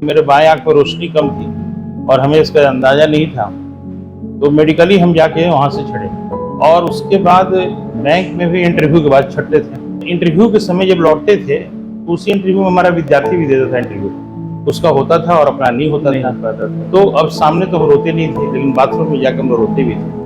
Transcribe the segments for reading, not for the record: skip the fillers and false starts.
मेरे बाएं आंख में रोशनी कम थी और हमें इसका अंदाजा नहीं था, तो मेडिकली हम जाके वहाँ से छड़े। और उसके बाद बैंक में भी इंटरव्यू के बाद छटते थे। इंटरव्यू के समय जब लौटते थे तो उसी इंटरव्यू में हमारा विद्यार्थी भी देता था इंटरव्यू, उसका होता था और अपना नहीं होता था। तो अब सामने तो हम रोते नहीं थे, लेकिन बाथरूम में जाकर हम रोते भी थे।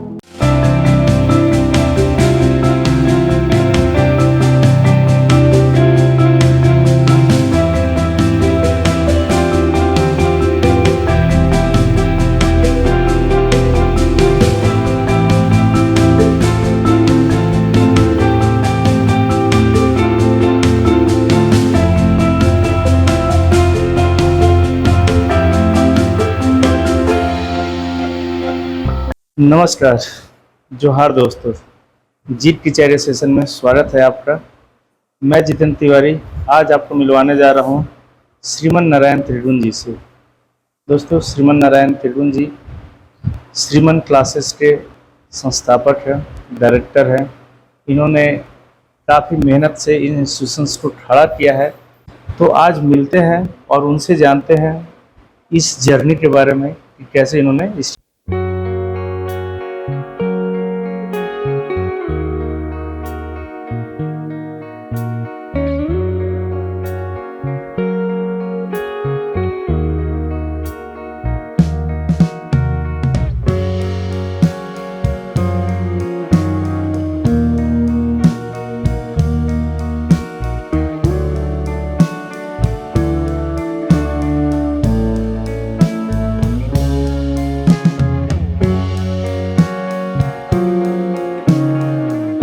नमस्कार, जोहार दोस्तों। जीत की चेहरे सेशन में स्वागत है आपका। मैं जितेंद्र तिवारी आज आपको मिलवाने जा रहा हूँ श्रीमन नारायण त्रिडुन जी से। दोस्तों, श्रीमन नारायण त्रिडुन जी श्रीमन क्लासेस के संस्थापक हैं, डायरेक्टर हैं। इन्होंने काफ़ी मेहनत से इन इंस्टीट्यूशंस को खड़ा किया है। तो आज मिलते हैं और उनसे जानते हैं इस जर्नी के बारे में कि कैसे इन्होंने इस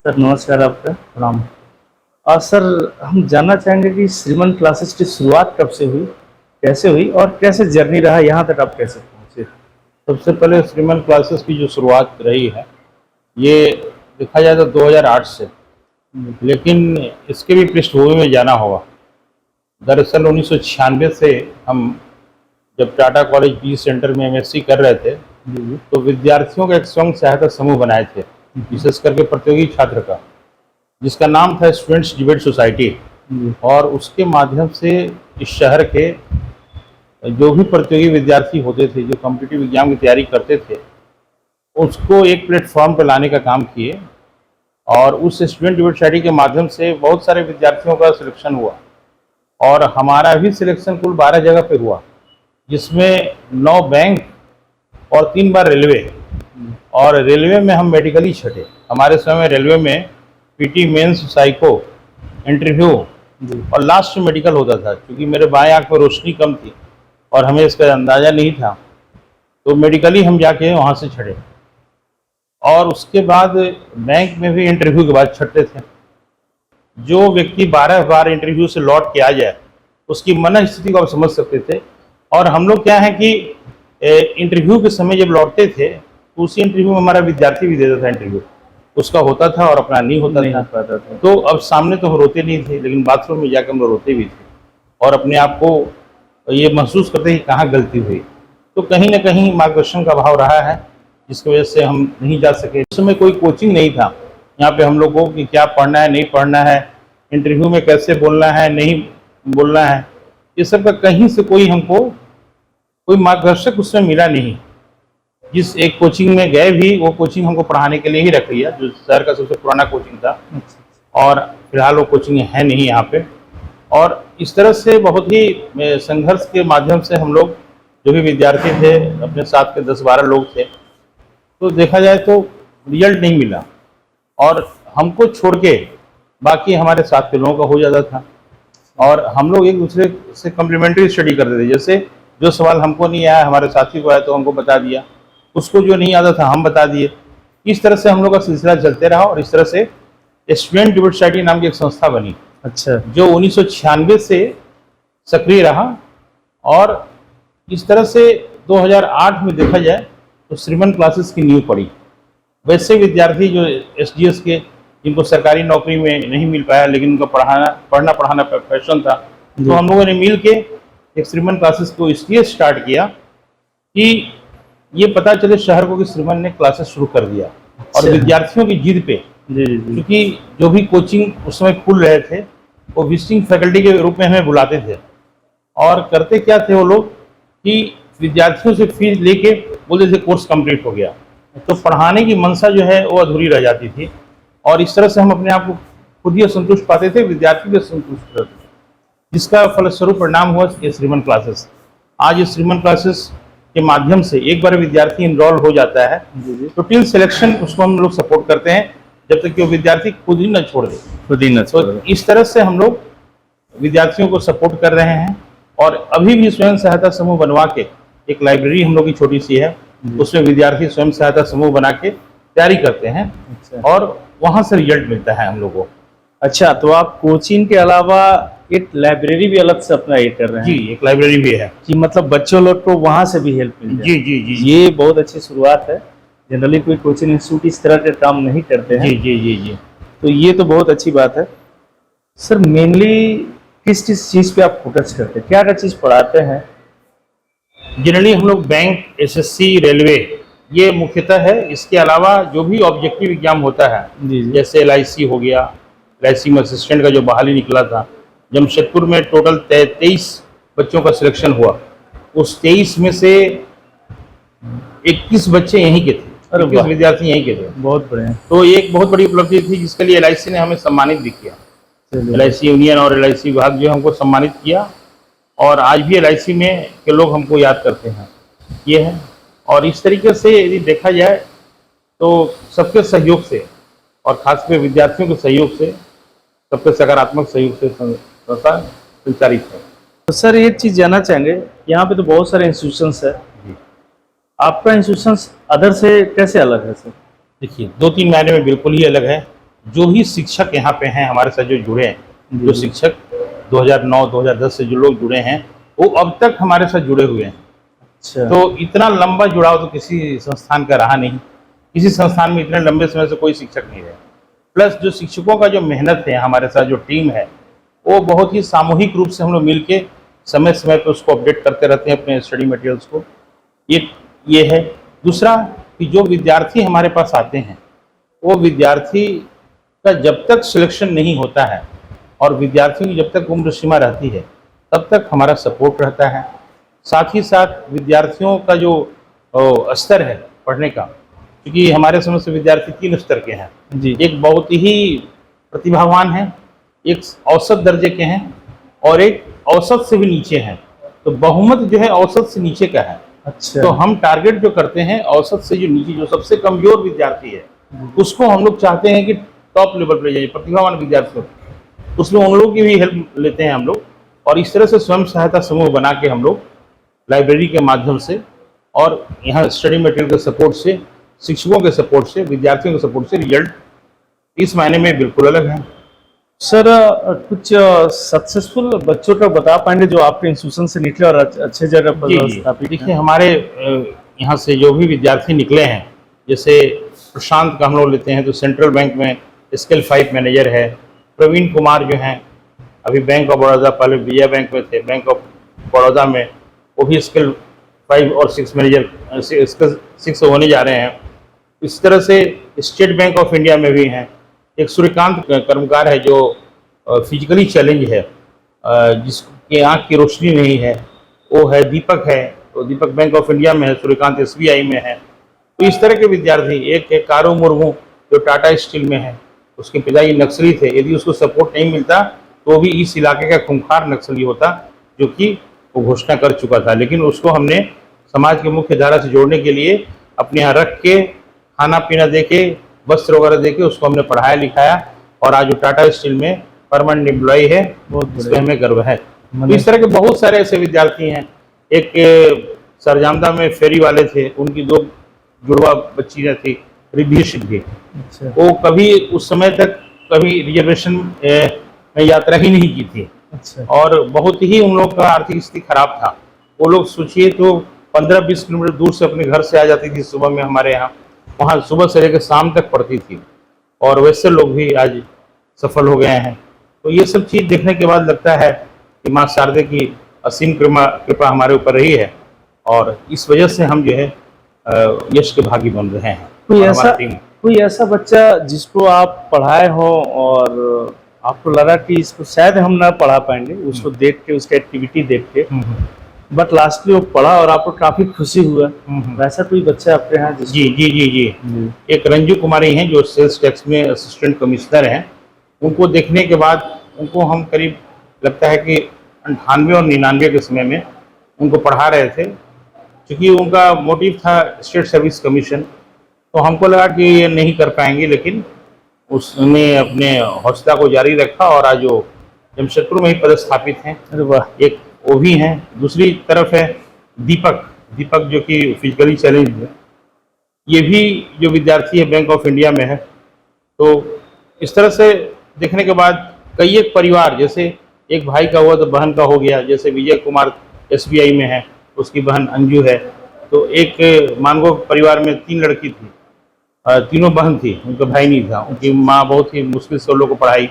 सर नमस्कार, आपका प्रणाम। और सर, हम जानना चाहेंगे कि श्रीमन क्लासेस की शुरुआत कब से हुई, कैसे हुई और कैसे जर्नी रहा, यहाँ तक आप कैसे पहुँचे? सबसे पहले श्रीमन क्लासेस की जो शुरुआत रही है, ये देखा जाए तो 2008 से, लेकिन इसके भी पृष्ठभूमि में जाना होगा। दरअसल 1996 से हम जब टाटा कॉलेज पीजी सेंटर में एमएससी कर रहे थे, तो विद्यार्थियों का एक स्वयं सहायता समूह बनाए थे, विशेष करके प्रतियोगी छात्र का, जिसका नाम था स्टूडेंट्स डिबेट सोसाइटी। और उसके माध्यम से इस शहर के जो भी प्रतियोगी विद्यार्थी होते थे, जो कॉम्पिटिटिव एग्जाम की तैयारी करते थे, उसको एक प्लेटफॉर्म पर लाने का काम किए। और उस स्टूडेंट डिबेट सोसाइटी के माध्यम से बहुत सारे विद्यार्थियों का सिलेक्शन हुआ और हमारा भी सिलेक्शन कुल 12 जगह पे हुआ, जिसमें 9 बैंक और 3 बार रेलवे। और रेलवे में हम मेडिकली छटे। हमारे समय में रेलवे में पीटी, मेंस, साइको, इंटरव्यू और लास्ट में मेडिकल होता था। क्योंकि मेरे बाएं आंख में रोशनी कम थी और हमें इसका अंदाज़ा नहीं था, तो मेडिकली हम जाके वहाँ से छड़े। और उसके बाद बैंक में भी इंटरव्यू के बाद छटते थे। जो व्यक्ति 12 बार इंटरव्यू से लौट के आ जाए, उसकी मन स्थिति को आप समझ सकते थे। और हम लोग क्या है कि इंटरव्यू के समय जब लौटते थे तो उसी इंटरव्यू में हमारा विद्यार्थी भी देता था इंटरव्यू, उसका होता था और अपना नहीं होता था। तो अब सामने तो हम रोते नहीं थे, लेकिन बाथरूम में जाकर हम रोते भी थे और अपने आप को ये महसूस करते कि कहाँ गलती हुई। तो कहीं ना कहीं मार्गदर्शन का अभाव रहा है, जिसकी वजह से हम नहीं जा सके। उस समय कोई कोचिंग नहीं था यहाँ पे हम लोगों को कि क्या पढ़ना है, नहीं पढ़ना है, इंटरव्यू में कैसे बोलना है, नहीं बोलना है, ये सब का कहीं से कोई हमको कोई मार्गदर्शक उसमें मिला नहीं। जिस एक कोचिंग में गए भी, वो कोचिंग हमको पढ़ाने के लिए ही रख लिया, जो शहर का सबसे पुराना कोचिंग था। और फिलहाल वो कोचिंग है नहीं यहाँ पे। और इस तरह से बहुत ही संघर्ष के माध्यम से हम लोग जो भी विद्यार्थी थे, अपने साथ के 10-12 लोग थे, तो देखा जाए तो रिजल्ट नहीं मिला और हमको छोड़ के बाकी हमारे साथ के लोगों का हो जाता था। और हम लोग एक दूसरे से कम्प्लीमेंट्री स्टडी करते थे। जैसे जो सवाल हमको नहीं आया, हमारे साथी को आया तो हमको बता दिया, उसको जो नहीं आता था हम बता दिए। इस तरह से हम लोग का सिलसिला चलते रहा और इस तरह से स्टूडेंट डिबेट सोसाइटी नाम की एक संस्था बनी। अच्छा। जो 1996 से सक्रिय रहा। और इस तरह से 2008 में देखा जाए तो श्रीमन क्लासेस की नींव पड़ी। वैसे विद्यार्थी जो एसडीएस के, जिनको सरकारी नौकरी में नहीं मिल पाया, लेकिन उनका पढ़ना पढ़ाना पैशन था, तो हम लोगों ने मिल के एक श्रीमन क्लासेस को इसलिए स्टार्ट किया कि ये पता चले शहर को कि श्रीमन ने क्लासेस शुरू कर दिया। और विद्यार्थियों की जिद पे, क्योंकि जो भी कोचिंग उस समय खुल रहे थे, वो विजिटिंग फैकल्टी के रूप में हमें बुलाते थे। और करते क्या थे वो लोग कि विद्यार्थियों से फीस लेके बोलते थे कोर्स कंप्लीट हो गया, तो पढ़ाने की मंशा जो है वो अधूरी रह जाती थी और इस तरह से हम अपने आप को खुद ही असंतुष्ट पाते थे, विद्यार्थी भी असंतुष्ट रहते थे, जिसका फलस्वरूप परिणाम हुआ ये श्रीमन क्लासेस। आज ये श्रीमन क्लासेस के माध्यम से एक बार विद्यार्थी इनरोल हो जाता है तो टिल सिलेक्शन उसको हम लोग सपोर्ट करते हैं जब तक कि वो विद्यार्थी खुद ही न छोड़ दे। तो इस तरह से हम लोग विद्यार्थियों को सपोर्ट कर रहे हैं और अभी भी स्वयं सहायता समूह बनवा के एक लाइब्रेरी हम लोग की छोटी सी है, उसमें विद्यार्थी स्वयं सहायता समूह बना के तैयारी करते हैं और वहां से रिजल्ट मिलता है हम लोग को। अच्छा, तो आप कोचिंग के अलावा एक लाइब्रेरी भी अलग से अपना ये कर रहे हैं? जी, एक लाइब्रेरी भी है कि मतलब बच्चों लोग को वहां से भी हेल्प मिल जाए। जी जी जी ये बहुत अच्छी शुरुआत है। जनरली कोई कोचिंग इंस्टीट्यूट इस तरह के काम नहीं करते हैं। जी जी जी जी तो ये तो बहुत अच्छी बात है। सर, मेनली किस किस चीज़ पे आप फोकस करते हैं, क्या क्या चीज़ पढ़ाते हैं? जनरली हम लोग बैंक, एसएससी, रेलवे ये मुख्यतः है। इसके अलावा जो भी ऑब्जेक्टिव एग्जाम होता है जी जी। जैसे LIC हो गया, LIC में असिस्टेंट का जो बहाली निकला था, जमशेदपुर में टोटल 23 बच्चों का सिलेक्शन हुआ, उस 23 में से 21 बच्चे यहीं के थे, 21 विद्यार्थी यहीं के थे। बहुत बढ़िया। तो ये एक बहुत बड़ी उपलब्धि थी जिसके लिए LIC ने हमें सम्मानित भी किया। LIC यूनियन और LIC विभाग जो हमको सम्मानित किया और आज भी LIC में के लोग हमको याद करते हैं, ये है। और इस तरीके से यदि देखा जाए तो सबके सहयोग से और खासकर विद्यार्थियों के सहयोग से, सबके सकारात्मक सहयोग से संस्था संचालित है। तो सर, एक चीज़ जानना चाहेंगे, यहाँ पे तो बहुत सारे इंस्टीट्यूशंस है, आपका इंस्टीट्यूशंस अदर से कैसे अलग है सर? देखिए, 2-3 महीने में बिल्कुल ही अलग है। जो ही शिक्षक यहाँ पे हैं हमारे साथ जो जुड़े हैं, जो शिक्षक 2009-2010 से जो लोग जुड़े हैं वो अब तक हमारे साथ जुड़े हुए हैं। अच्छा। तो इतना लंबा जुड़ाव तो किसी संस्थान का रहा नहीं, किसी संस्थान में इतने लंबे समय से कोई शिक्षक नहीं रहे। प्लस जो शिक्षकों का जो मेहनत है, हमारे साथ जो टीम है, वो बहुत ही सामूहिक रूप से हम लोग मिल के समय समय पर उसको अपडेट करते रहते हैं अपने स्टडी मटेरियल्स को। ये है। दूसरा कि जो विद्यार्थी हमारे पास आते हैं वो विद्यार्थी का जब तक सिलेक्शन नहीं होता है और विद्यार्थियों की जब तक उम्र सीमा रहती है तब तक हमारा सपोर्ट रहता है। साथ ही साथ विद्यार्थियों का जो स्तर है पढ़ने का, क्योंकि हमारे समझ से विद्यार्थी 3 स्तर के हैं जी। एक बहुत ही प्रतिभावान है, एक औसत दर्जे के हैं और एक औसत से भी नीचे हैं। तो बहुमत जो है औसत से नीचे का है। अच्छा। तो हम टारगेट जो करते हैं औसत से जो नीचे, जो सबसे कमजोर विद्यार्थी है उसको हम लोग चाहते हैं कि टॉप लेवल पर जाइए, प्रतिभावान विद्यार्थियों, उसमें उन लोगों की भी हेल्प लेते हैं हम लोग। और इस तरह से स्वयं सहायता समूह बना के हम लोग लाइब्रेरी के माध्यम से और यहाँ स्टडी मटेरियल के सपोर्ट से, शिक्षकों के सपोर्ट से, विद्यार्थियों के सपोर्ट से रिजल्ट इस मायने में बिल्कुल अलग है। सर, कुछ सक्सेसफुल बच्चों का बता पाएंगे जो आपके इंस्टीट्यूशन से निकले और अच्छे जगह पर स्थापित? देखिए, हमारे यहाँ से जो भी विद्यार्थी निकले हैं, जैसे प्रशांत का हम लोग लेते हैं तो सेंट्रल बैंक में स्केल 5 मैनेजर है। प्रवीण कुमार जो हैं अभी बैंक ऑफ बड़ौदा, पहले विजया बैंक में थे, बैंक ऑफ बड़ौदा में, वो भी स्केल 5 और 6 मैनेजर, स्केल 6 होने जा रहे हैं। इस तरह से स्टेट बैंक ऑफ इंडिया में भी हैं। एक सूर्यकांत कर्मकार है जो फिजिकली चैलेंज है, जिसके आँख की रोशनी नहीं है, वो है। दीपक है, तो दीपक बैंक ऑफ इंडिया में है, सूर्यकांत SBI में है। तो इस तरह के विद्यार्थी, एक है कारू मुर्मू जो टाटा स्टील में है, उसके पिताजी नक्सली थे, यदि उसको सपोर्ट नहीं मिलता तो भी इस इलाके का खूंखार नक्सली होता, जो कि वो घोषणा कर चुका था। लेकिन उसको हमने समाज के मुख्य धारा से जोड़ने के लिए अपने यहाँ रख के, खाना पीना दे के, वस्त्र वगैरह दे के उसको हमने पढ़ाया लिखाया और आज वो टाटा स्टील में परमानेंट एम्प्लॉय है। इस पर हमें गर्व है। तो इस तरह के बहुत सारे ऐसे विद्यार्थी हैं। एक सरजामदा में फेरी वाले थे, उनकी 2 जुड़वा बच्चियाँ थी, रिद्धि सिद्धि। वो कभी उस समय तक कभी रिजर्वेशन में यात्रा ही नहीं की थी। अच्छा। और बहुत ही उन लोग का आर्थिक स्थिति खराब था। वो लोग सोचिए तो 15-20 किलोमीटर दूर से अपने घर से आ जाती थी सुबह में हमारे यहाँ, वहाँ सुबह से लेकर शाम तक पढ़ती थी और वैसे लोग भी आज सफल हो गए हैं। तो ये सब चीज़ देखने के बाद लगता है कि माँ शारदे की असीम कृपा हमारे ऊपर रही है और इस वजह से हम जो है यश के भागी बन रहे हैं। कोई ऐसा बच्चा जिसको आप पढ़ाए हो और आपको लगा कि इसको शायद हम ना पढ़ा पाएंगे, उसको देख के, उसकी एक्टिविटी देख के, बट लास्टली वो पढ़ा और आपको काफी खुशी हुआ। वैसा कोई बच्चा आपके यहाँ जिसको जी जी जी जी जी एक रंजू कुमारी हैं जो सेल्स टैक्स में असिस्टेंट कमिश्नर हैं। उनको देखने के बाद उनको हम करीब लगता है कि 98 और 99 के समय में उनको पढ़ा रहे थे। क्योंकि उनका मोटिव था स्टेट सर्विस कमीशन, तो हमको लगा कि ये नहीं कर पाएंगे, लेकिन उसने अपने हौसला को जारी रखा और आज वो जमशेदपुर में ही पदस्थापित हैं। अरे वाह। एक वो भी हैं, दूसरी तरफ है दीपक दीपक जो कि फिजिकली चैलेंज है। ये भी जो विद्यार्थी है बैंक ऑफ इंडिया में है। तो इस तरह से देखने के बाद कई एक परिवार, जैसे एक भाई का हुआ तो बहन का हो गया, जैसे विजय कुमार एसबीआई में है, उसकी बहन अंजू है। तो एक मानगो परिवार में 3 लड़की थी, तीनों बहन थी, उनका भाई नहीं था। उनकी माँ बहुत ही मुश्किल से उन लोगों को पढ़ाई,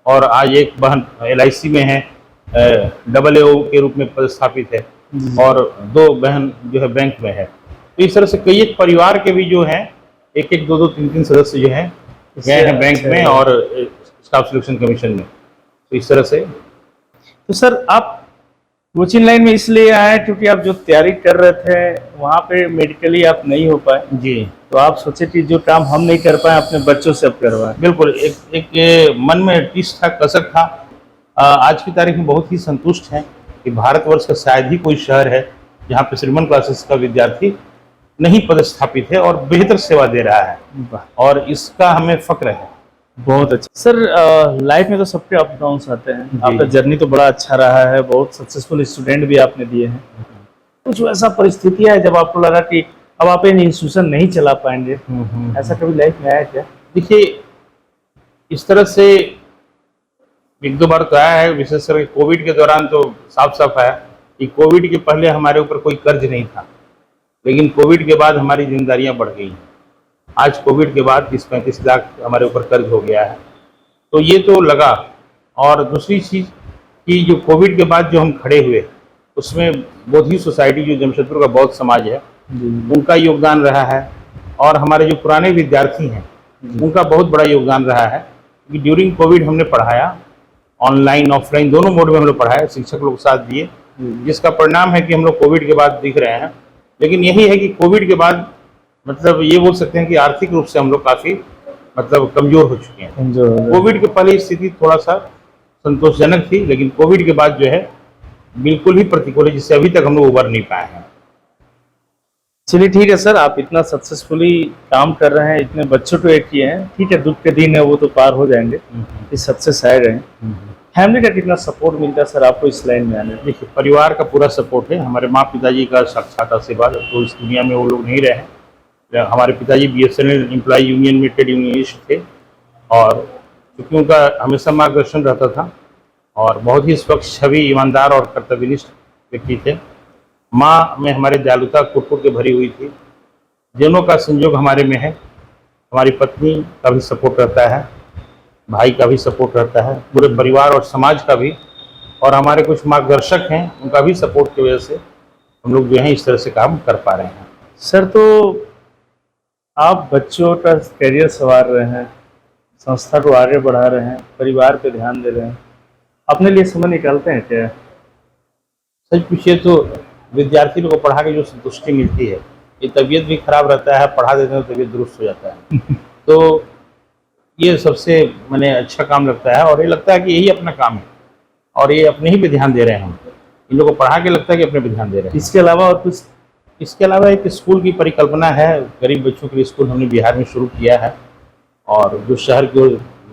और आज एक बहन LIC में है, AAO के रूप में पदस्थापित है, और 2 बहन जो है बैंक में है। तो इस तरह से कई एक परिवार के भी जो है एक एक 2 3 सदस्य जो है गए हैं बैंक में और स्टाफ सिलेक्शन कमीशन में। तो इस तरह से तो सर आप कोचिंग लाइन में इसलिए आए क्योंकि आप जो तैयारी कर रहे थे वहाँ पे मेडिकली आप नहीं हो पाए, जी तो आप सोचे कि जो काम हम नहीं कर पाए अपने बच्चों से अब करवाएं। बिल्कुल, एक ये मन में टिस था, कसक था। आज की तारीख में बहुत ही संतुष्ट हैं कि भारतवर्ष का शायद ही कोई शहर है जहाँ पे श्रीमन क्लासेस का विद्यार्थी नहीं पदस्थापित है और बेहतर सेवा दे रहा है, और इसका हमें फक्र है। बहुत अच्छा सर। लाइफ में तो सबके अप डाउन्स आते हैं, जी। आपका जर्नी तो बड़ा अच्छा रहा है, बहुत सक्सेसफुल स्टूडेंट भी आपने दिए हैं। कुछ ऐसा परिस्थिति है जब आपको लगा कि अब आप इन इंस्टीट्यूशन नहीं चला पाएंगे, ऐसा कभी लाइफ में आया क्या? देखिए, इस तरह से 1-2 बार तो आया है, विशेषकर कोविड के दौरान तो साफ साफ आया कि कोविड के पहले हमारे ऊपर कोई कर्ज नहीं था, लेकिन कोविड के बाद हमारी जिम्मेदारियां बढ़ गई हैं। आज कोविड के बाद 30-35 लाख हमारे ऊपर कर्ज हो गया है, तो ये तो लगा। और दूसरी चीज़ कि जो कोविड के बाद जो हम खड़े हुए, उसमें बोधि सोसाइटी जो जमशेदपुर का बौद्ध समाज है, उनका योगदान रहा है, और हमारे जो पुराने विद्यार्थी हैं उनका बहुत बड़ा योगदान रहा है। कि ड्यूरिंग कोविड हमने पढ़ाया, ऑनलाइन ऑफलाइन दोनों मोड में हम लोग पढ़ाए, शिक्षक लोग साथ दिए, जिसका परिणाम है कि हम लोग कोविड के बाद दिख रहे हैं। लेकिन यही है कि कोविड के बाद मतलब ये बोल सकते हैं कि आर्थिक रूप से हम लोग काफ़ी मतलब कमज़ोर हो चुके हैं। कोविड के पहले स्थिति थोड़ा सा संतोषजनक थी, लेकिन कोविड के बाद जो है बिल्कुल ही प्रतिकूल है, जिससे अभी तक हम लोग उबर नहीं पाए हैं। चलिए ठीक है सर, आप इतना सक्सेसफुली काम कर रहे हैं, इतने बच्चों को एक किए हैं, ठीक है, दुख के दिन है वो तो पार हो जाएंगे, इस सक्सेस आए रहे। फैमिली का कितना सपोर्ट मिलता है सर आपको इस लाइन में आने में? देखिए, परिवार का पूरा सपोर्ट है। हमारे माँ पिताजी का साक्षात आशीर्वाद, तो इस दुनिया में वो लोग नहीं रहे। हमारे पिताजी BSNL एम्प्लॉय यूनियन में ट्रेड यूनियनिस्ट थे, और क्योंकि उनका हमेशा मार्गदर्शन रहता था, और बहुत ही स्वच्छ, छवि, ईमानदार और कर्तव्यनिष्ठ व्यक्ति थे। माँ में हमारे दयालुता कुट के भरी हुई थी। दोनों का संयोग हमारे में है। हमारी पत्नी का भी सपोर्ट रहता है, भाई का भी सपोर्ट रहता है, पूरे परिवार और समाज का भी, और हमारे कुछ मार्गदर्शक हैं उनका भी सपोर्ट की वजह से हम लोग जो है इस तरह से काम कर पा रहे हैं। सर तो आप बच्चों का करियर संवार रहे हैं, संस्था को आगे बढ़ा रहे हैं, परिवार पे ध्यान दे रहे हैं, अपने लिए समय निकालते हैं क्या? सच पूछिए तो विद्यार्थी लोगों को पढ़ा के जो संतुष्टि मिलती है, ये तबीयत भी खराब रहता है, पढ़ा देते हैं तो तबीयत दुरुस्त हो जाता है। तो ये सबसे मैंने अच्छा काम लगता है, और ये लगता है कि यही अपना काम है, और ये अपने ही पे ध्यान दे रहे हैं हम। इन लोगों को पढ़ा के लगता है कि अपने पे ध्यान दे रहे हैं। इसके अलावा और कुछ? इसके अलावा एक स्कूल की परिकल्पना है, गरीब बच्चों के लिए स्कूल हमने बिहार में शुरू किया है, और जो शहर के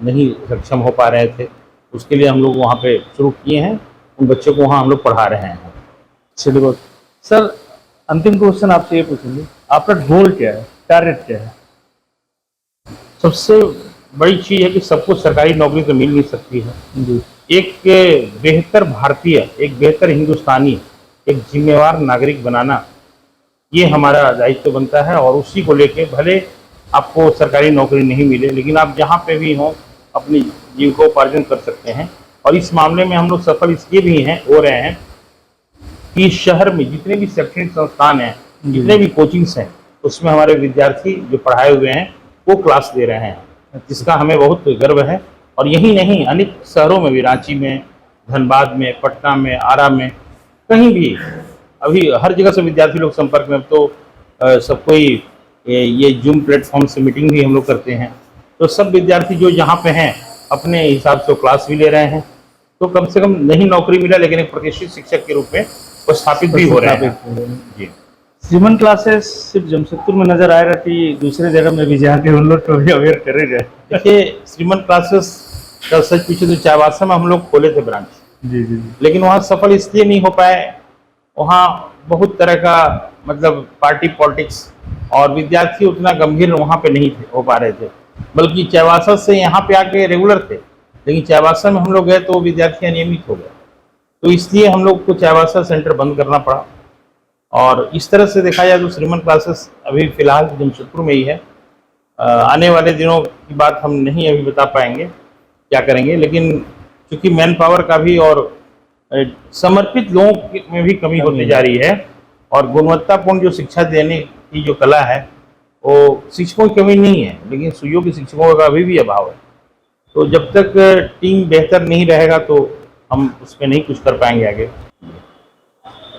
नहीं सक्षम हो पा रहे थे उसके लिए हम लोग वहाँ पे शुरू किए हैं। उन बच्चों को वहाँ हम लोग पढ़ा रहे हैं। चलिए बहुत सर, अंतिम क्वेश्चन आपसे ये पूछेंगे, आपका गोल क्या है, टारगेट क्या है? सबसे बड़ी चीज़ है कि सबको सरकारी नौकरी तो मिल नहीं सकती है। जी। एक बेहतर भारतीय, एक बेहतर हिंदुस्तानी, एक जिम्मेवार नागरिक बनाना, ये हमारा दायित्व बनता है। और उसी को लेके भले आपको सरकारी नौकरी नहीं मिले, लेकिन आप जहाँ पे भी हों अपनी जीविकोपार्जन कर सकते हैं। और इस मामले में हम लोग सफल इसलिए भी हो रहे हैं कि शहर में जितने भी शैक्षणिक संस्थान हैं, जितने भी कोचिंग्स हैं, उसमें हमारे विद्यार्थी जो पढ़ाए हुए हैं वो क्लास दे रहे हैं, जिसका हमें बहुत गर्व है। और यही नहीं, अनेक शहरों में भी, रांची में, धनबाद में, पटना में, आरा में, कहीं भी अभी हर जगह से विद्यार्थी लोग संपर्क में, तो सब कोई ये जूम प्लेटफॉर्म से मीटिंग भी हम लोग करते हैं, तो सब विद्यार्थी जो यहाँ पे हैं अपने हिसाब से क्लास भी ले रहे हैं, तो कम से कम नहीं नौकरी मिला लेकिन एक प्रतिष्ठित शिक्षक के रूप में वो स्थापित भी हो रहे हैं। जी, श्रीमन क्लासेस सिर्फ जमशेदपुर में नजर आ रहा थी, दूसरे जगह में भी जाके उन लोग को भी अवेयर करे गए। देखिए श्रीमन क्लासेस का सच पूछे तो चाईबासा में हम लोग खोले थे ब्रांच, जी जी जी। लेकिन वहाँ सफल इसलिए नहीं हो पाए, वहाँ बहुत तरह का मतलब पार्टी पॉलिटिक्स और विद्यार्थी उतना गंभीर वहाँ पे नहीं थे, हो पा रहे थे, बल्कि चाईबासा से यहाँ पे आके रेगुलर थे, लेकिन चाईबासा में हम लोग गए तो विद्यार्थी अनियमित हो गए, तो इसलिए हम लोग को चाईबासा सेंटर बंद करना पड़ा। और इस तरह से देखा जाए तो श्रीमन क्लासेस अभी फिलहाल जमशेदपुर में ही है। आने वाले दिनों की बात हम नहीं अभी बता पाएंगे क्या करेंगे, लेकिन चूंकि मैन पावर का भी और समर्पित लोगों में भी कमी होती जा रही है, और गुणवत्तापूर्ण जो शिक्षा देने की जो कला है वो शिक्षकों की कमी नहीं है, लेकिन सुयोग्य शिक्षकों का अभी भी अभाव है। तो जब तक टीम बेहतर नहीं रहेगा तो हम उसमें नहीं कुछ कर पाएंगे आगे।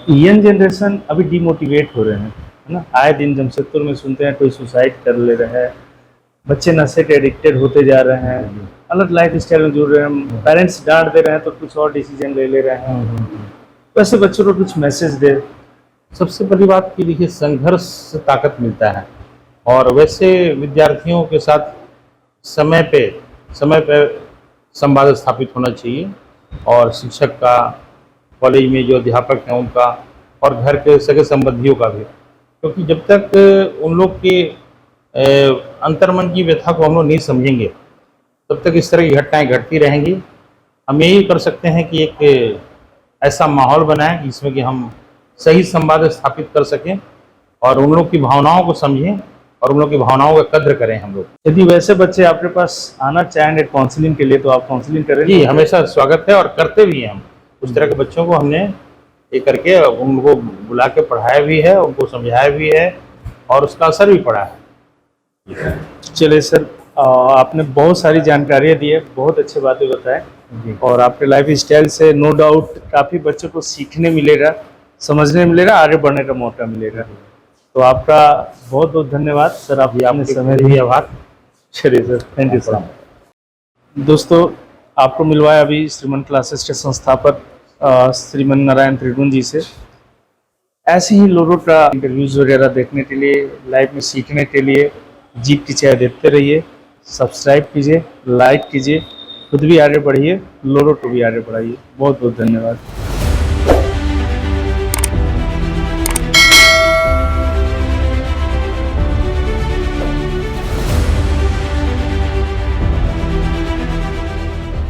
यंग जनरेशन अभी डिमोटिवेट हो रहे हैं, है ना। आए दिन जमशेदपुर में सुनते हैं कोई सुसाइड कर ले रहा है, बच्चे नशे के एडिक्टेड होते जा रहे हैं, अलग लाइफ स्टाइल में जुड़ रहे हैं, पेरेंट्स डांट दे रहे हैं तो कुछ और डिसीजन ले रहे हैं। वैसे बच्चों को कुछ मैसेज दे। सबसे बड़ी बात की देखिए, संघर्ष से ताकत मिलता है, और वैसे विद्यार्थियों के साथ समय पे संवाद स्थापित होना चाहिए, और शिक्षक का, कॉलेज में जो अध्यापक हैं उनका, और घर के सगे संबंधियों का भी, क्योंकि जब तक उन लोग के अंतर्मन की व्यथा को हम लोग नहीं समझेंगे तब तक इस तरह की घटनाएं घटती रहेंगी। हम यही कर सकते हैं कि एक ऐसा माहौल बनाएं जिसमें कि हम सही संवाद स्थापित कर सकें और उन लोग की भावनाओं को समझें और उन लोग की भावनाओं का कद्र करें हम लोग। यदि वैसे बच्चे आपके पास आना चाहेंगे काउंसलिंग के लिए तो आप काउंसलिंग करेंगे? जी, हमेशा स्वागत है, और करते भी हैं हम। उस तरह के बच्चों को हमने ये करके उनको बुला के पढ़ाया भी है, उनको समझाया भी है, और उसका असर भी पड़ा है। चलिए सर, आपने बहुत सारी जानकारियाँ दी है, बहुत अच्छी बातें बताए, और आपके लाइफ स्टाइल से नो डाउट काफ़ी बच्चों को सीखने मिलेगा, समझने मिलेगा, आगे बढ़ने का मौका मिलेगा। तो आपका बहुत बहुत धन्यवाद सर, आपने समय दिया। आभार। चलिए सर, थैंक यू सर। दोस्तों, आपको मिलवाया अभी श्रीमन क्लासेस के संस्थापक श्रीमन नारायण त्रिगुण जी से। ऐसे ही लोगों का इंटरव्यूज वगैरह देखने के लिए, लाइव में सीखने के लिए जीत की चाय देखते रहिए, सब्सक्राइब कीजिए, लाइक कीजिए, खुद भी आगे बढ़िए, लोगों को भी आगे बढ़ाइए। बहुत बहुत धन्यवाद।